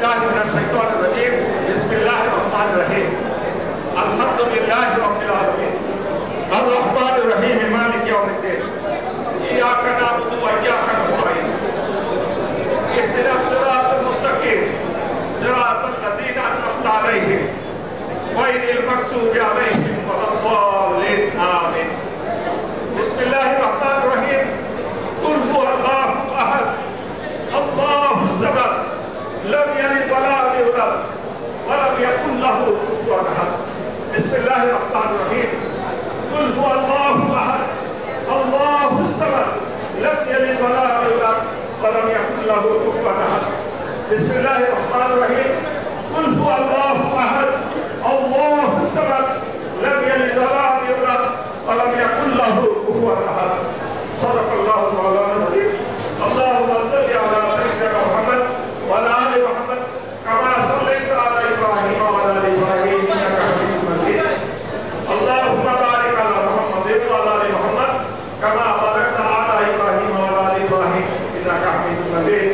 बिल्लाहि मिनश शैतानिर रजीम बिस्मिल्लाहिर रहमानिर रहीम अल्हम्दुलिल्लाहि रब्बिल आलमीन अर्रहमानिर रहीम मालिकि यौमिद्दीन इय्याका नअबुदु व इय्याका नस्तईन इहदिनास सिरातल मुस्तकीम सिरातल लज़ीना अनअमता अलैहिम गैरिल मग़दूबि अलैहिम वलद्दाल्लीन आमीन बिस्मिल्लाहिर रहमानिर रहीम कुल हुवल्लाहु अहद अल्लाहुस समद लम यलिद व लम यूलद व लम यकुल लहू कुफुवन अहद बिस्मिल्लाहिर रहमानिर रहीम कुल हुवल्लाहु अहद अल्लाहुस समद लम यलिद व लम यूलद व लम यकुल लहू कुफुवन अहद बिस्मिल्लाहिर रहमानिर रहीम कुल हुवल्लाहु अहद अल्लाहुस समद लम यलिद व लम यूलद व लम यकुल लहू कुफुवन अहद सदक़ल्लाहु मौलाना अज़ीम अल्लाहुम्मा सल्लि अला सय्यिदिना मुहम्मद व अला आलि मुहम्मद कमा सल्लैता अला इब्राहीम व अला आलि इब्राहीम इन्नका हमीदुम मजीद अल्लाहुम्मा बारिक अला मुहम्मद व अला आलि मुहम्मद कमा बारकता अला इब्राहीम व अला आलि इब्राहीम इन्नका हमीदुम मजीद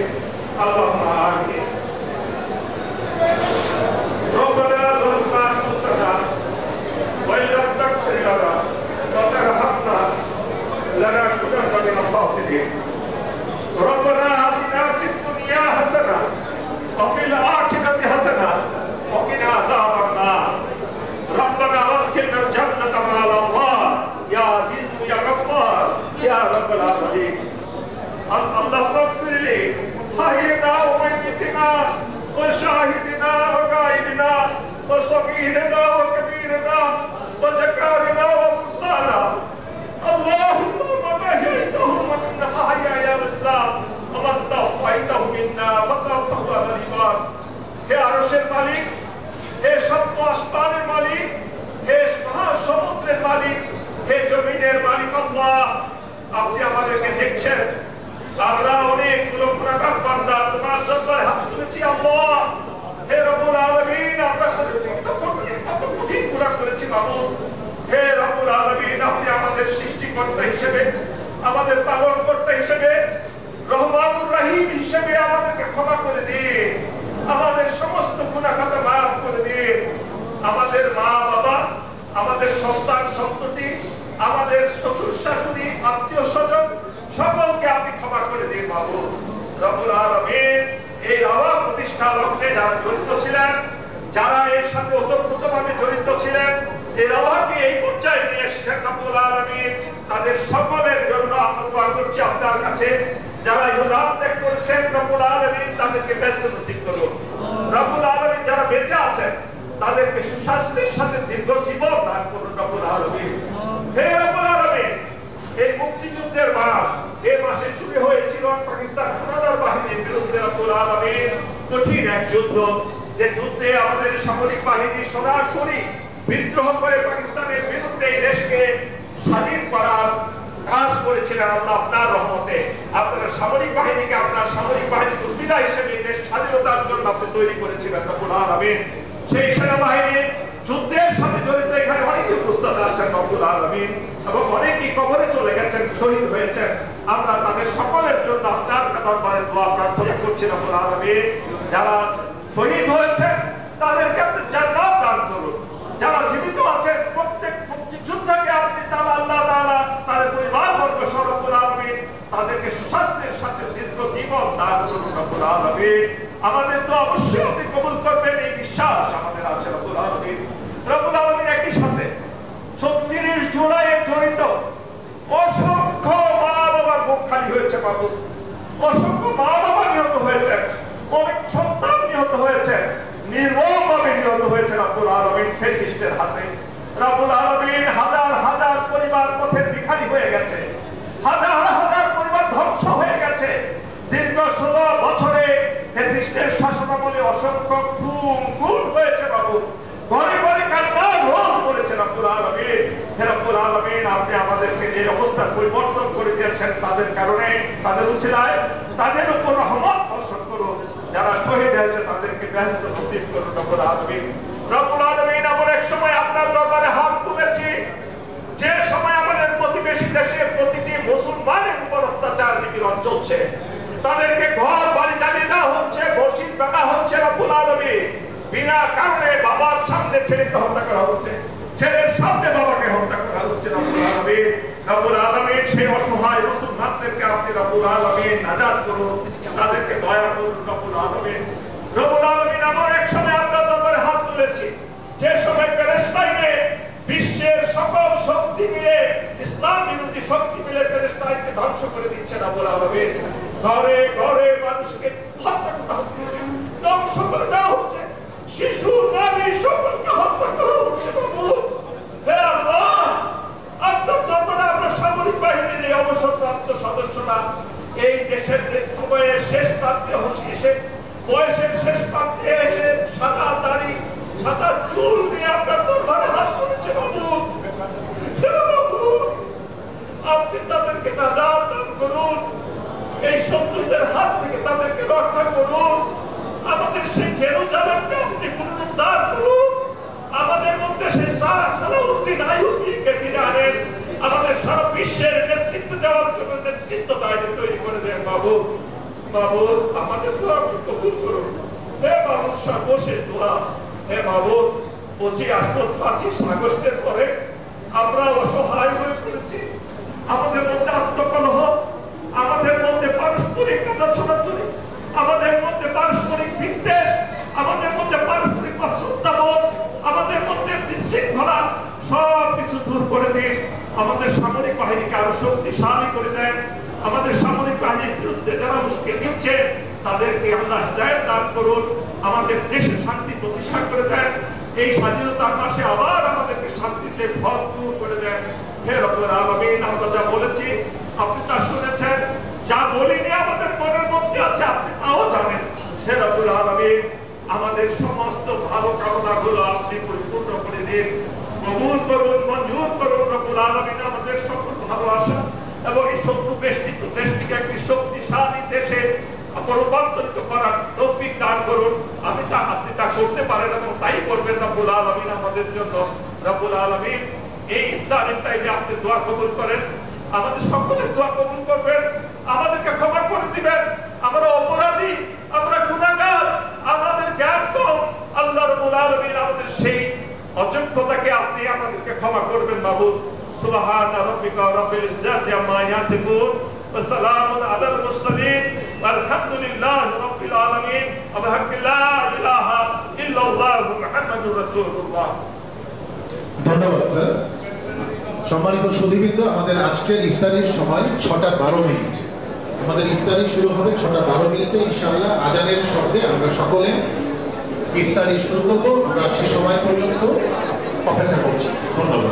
अल्लाहुम्मा आमीन रब्बना ज़लमना अनफुसना व इन लम तग़फिर लना व तरहमना लनकुनन्ना मिनल ख़ासिरीन रब्बना आतिना फिद दुनिया हसना व फिल आखिरति हसना व क़िना अज़ाबन नार रब्बना वद्खिलना जन्नत मअल अब्रार या अज़ीज़ु या गफ़्फ़ार या रब्बल आलमीन अल्लाहुम्मा इग़फिर ली हय्यिना व मय्यितना व शाहिदिना व गाइबिना व सगीरना व कबीरना व ज़कारिना व उन्साना अल्लाहुम्मा मन अहयैतहु मिन्ना फअहया अल-इस्लाम व मन तवफ़ैतहु मिन्ना फतवफ़्फ़हु अल-ईमान हे আরশের মালিক হে সপ্ত আসমানের মালিক হে মহাসমুদ্রের মালিক হে জমিনের মালিক আল্লাহ আপনি আমাদেরকে দেখছেন আমরা অনেকগুলো গুনাহগার বান্দা তোমার দরবারে হাত তুলেছি আল্লাহ হে রব্বুল আলামিন আমরা কত কঠিন গুনাহ করেছি মাবুদ হে রব্বুল আলামিন আপনি আমাদের সৃষ্টিকর্তা হিসেবে আমাদের পালনকর্তা হিসেবে রহমানুর রহিম হিসেবে আমাদেরকে ক্ষমা করে দিন আমাদের সমস্ত গুনাহ খাতা মাফ করে দিন আমাদের মা বাবা আমাদের সন্তান সন্ততি আমাদের শ্বশুর শাশুড়ি আত্মীয় স্বজন সকলকে আপনি ক্ষমা করে দিন মাবুদ রব্বুল আলামিন এই রাওয়া প্রতিষ্ঠা লগ্নে যারা জড়িত ছিলেন যারা এর সাথে ওতপ্রোতভাবে জড়িত ছিলেন এই রাওয়াকে এই পর্যায়ে নিয়ে এসেছেন রব্বুল আলামিন তাদের সকলের জন্য আমরা দোয়া করছি আপনার কাছে যারা ইহরাম ত্যাগ করেছেন রব্বুল আলামিন তাদেরকে ব্যস্ত নসিব করুন রব্বুল আলামিন যারা বেঁচে আছেন তাদেরকে সুস্বাস্থ্যের সাথে দীর্ঘ জীবন দান করুন রব্বুল আলামিন হে রব্বুল আলামিন এই মুক্তিযুদ্ধের মাস এই মাসে শুরু হয়েছিল পাকিস্তান হানাদার বাহিনীর বিরুদ্ধে রব্বুল আলামিন কঠিন এক যুদ্ধ যে যুদ্ধে আমাদের সামরিক বাহিনী সরাসরি বিদ্রোহ করে পাকিস্তানের বিরুদ্ধে এই দেশকে স্বাধীন করার কাজ করেছিলেন আল্লাহ আপনার রহমতে আপনার সামরিক বাহিনীকে আপনার সামরিক বাহিনী দুর্বিধা হিসেবে দেশ স্বাধীনতার জন্য আপনি তৈরি করেছিলেন রব্বুল আলামিন সেই সেনাবাহিনীর যুদ্ধের সাথে জড়িত এখানে অনেকে উপস্থিত আছেন রব্বুল আলামিন এবং অনেকেই কবরে চলে গেছেন শহীদ হয়েছেন আমরা তাদের সকলের জন্য আপনার দরবারে দোয়া প্রার্থনা করছি রব্বুল আলামিন যারা শহীদ হয়েছেন তাদেরকে আপনি জান্নাত দান করুন যারা জীবিত আছেন প্রত্যেক মুক্তিযোদ্ধাকে আপনি আল্লাহ তাআলা তাদের পরিবারবর্গ সহ রব্বুল আলামিন তাদেরকে সুস্বাস্থ্যের সাথে দীর্ঘ জীবন দান করুন রব্বুল আলামিন আমাদের তো অবশ্যই আপনি কবুল করবেন এই বিশ্বাস আমাদের আছে রব্বুল আলামিন রব্বুল আলামিন একই সাথে 36 জুলাইয়ে জড়িত অসংখ্য মা বাবার বুক খালি হয়েছে বাবু অসংখ্য মা বাবা নিহত হয়েছে অনেক সন্তান নিহত হয়েছে নির্মমভাবে নিহত হয়েছে রব্বুল আলামিন ফ্যাসিস্টের হাতে রব্বুল আলামিন হাজার হাজার পরিবার পথের ভিখারি হয়ে গেছে হাজার হাজার পরিবার ধ্বংস হয়ে গেছে দীর্ঘ 16 বছরে ফ্যাসিস্টের শাসনামলে অসংখ্য গুম হয়েছে বাবু ঘরে ঘরে কান্নার রোল করেছে রব্বুল আলামিন হে রব্বুল আলামিন আপনি আমাদেরকে যে অবস্থার পরিবর্তন করে দিয়েছেন তাদের কারণে তাদের উছিলায় তাদের উপর রহমত বর্ষণ করুন যারা শহীদ হয়েছে তাদেরকে ব্যস্ত নসিব করুন রব্বুল আলামিন রব্বুল আলামিন এমন এক সময় আপনার দরবারে হাত তুলেছি যে সময় আমাদের প্রতিবেশী দেশের প্রতিটি মুসলমানের উপর অত্যাচার নিপীড়ন চলছে তাদেরকে ঘর বাড়ি জ্বালিয়ে দেওয়া হচ্ছে মসজিদ ভাঙা হচ্ছে রব্বুল বিনা কারণে বাবার সামনে ছেলেকে হত্যা করা হচ্ছে, ছেলের সামনে বাবাকে হত্যা করা হচ্ছে। রব্বুল আলামিন সেই অসহায় মুসলমানদেরকে আপনি রব্বুল আলামিন নাজাত করুন, তাদেরকে দয়া করুন রব্বুল আলামিন। রব্বুল আলামিন এমন এক সময় আপনার দরবারে হাত তুলেছি যে সময় প্যালেস্টাইনে বিশ্বের সকল শক্তি মিলে, ইসলাম বিরোধী শক্তি মিলে প্যালেস্টাইনকে ধ্বংস করে দিচ্ছে রব্বুল আলামিন। ঘরে ঘরে মানুষকে হত্যা করা হচ্ছে, ধ্বংস করে দেওয়া হচ্ছে, শিশু নারী সকলকে হত্যা করা হচ্ছে। বাবু হে আল্লাহ, আপনার দরবারে আমরা সামরিক বাহিনীর এই অবসরপ্রাপ্ত সদস্যরা এই দেশের সময়ের শেষ প্রান্তে এসে, বয়সের শেষ প্রান্তে এসে সাদা দাড়ি সাদা চুল নিয়ে আপনার দরবারে হাত তুলেছে। বাবু বাবু, আপনি তাদেরকে নাজাত দান করুন, এই শত্রুদের হাত থেকে তাদেরকে রক্ষা করুন, আমাদের সেই জেরুজালেমকে আপনি পুনরুদ্ধার করুন, আমাদের মধ্যে সেই সালাউদ্দিন আইয়ুবীকে ফিরে আনেন, আমাদের সারা বিশ্বের নেতৃত্ব দেওয়ার জন্য নেতৃত্ব বাহিনী তৈরি করে দেন। বাবু বাবু, আমাদের দোয়া আপনি কবুল করুন। হে বাবু, সর্বশেষ দোয়া। হে বাবু, 25 আগস্টের পরে আমরা অসহায় হয়ে পড়েছি, আমাদের মধ্যে আত্মকলহ, আমাদের মধ্যে পারস্পরিক কাদা ছোড়াছুড়ি, আমাদের মধ্যে পারস্পরিক বিদ্বেষ, আমাদের মধ্যে পারস্পরিক অশ্রদ্ধাবোধ, আমাদের মধ্যে বিশৃঙ্খলা, সব কিছু দূর করে দিন। আমাদের সামরিক বাহিনীকে আরো শক্তিশালী করে দেন। আমাদের সামরিক বাহিনীর বিরুদ্ধে যারা উস্কে দিচ্ছে তাদেরকে আল্লাহ হিদায়াত দান করুন। আমাদের দেশে শান্তি প্রতিষ্ঠা করে দেন। এই স্বাধীনতার মাসে আবার আমাদেরকে শান্তিতে ভরপুর করে দেন। হে রব্বুল আলামিন, আমরা যা বলেছি আপনি তা শুনেছেন, যা বলিনি আমাদের মনের মধ্যে আছে আপনি তাও জানেন। হে রব্বুল আলামিন, আমাদের সমস্ত ভালো কামনাগুলো আপনি পরিপূর্ণ করে দিন, কবুল করুন, মঞ্জুর করুন রব্বুল আলামিন। আমাদের সকল ভালোবাসা এবং এই শত্রু বেষ্টিত দেশটিকে একটি শক্তিশালী দেশে রূপান্তরিত করার তৌফিক দান করুন। আপনি তা করতে পারেন এবং তাই করবেন রব্বুল আলামিন আমাদের জন্য। রব্বুল আলামিন, এই ইফতারের টাইমে আপনি দোয়া কবুল করেন, আমাদের সকলের দোয়া কবুল করবেন, আমাদেরকে ক্ষমা করে দিবেন। আমরা অপরাধী, আমরা গুনাহগার, আমাদের জ্ঞান কম। আল্লাহ রাব্বুল আলামিন আমাদের সেই অযোগ্যতাকে আপনি আমাদেরকে ক্ষমা করবেন। বাবু সুবহান রাব্বিকা রাব্বিল ইজ্জাতি আম্মা ইয়াসিফুন ওয়া সালামুন আলাল মুরসালিন আলহামদুলিল্লাহি রাব্বিল আলামিন। লা ইলাহা ইল্লাল্লাহ মুহাম্মাদুর রাসূলুল্লাহ। ধন্যবাদ স্যার। সম্মানিত সুধীবৃন্দ, আমাদের আজকের ইফতারির সময় 6:12। আমাদের ইফতারি শুরু হবে 6:12 ইনশাআল্লাহ। আজানের শব্দে আমরা সকলে ইফতারি শুরু করবো। আমরা সে সময় পর্যন্ত অপেক্ষা করছি। ধন্যবাদ।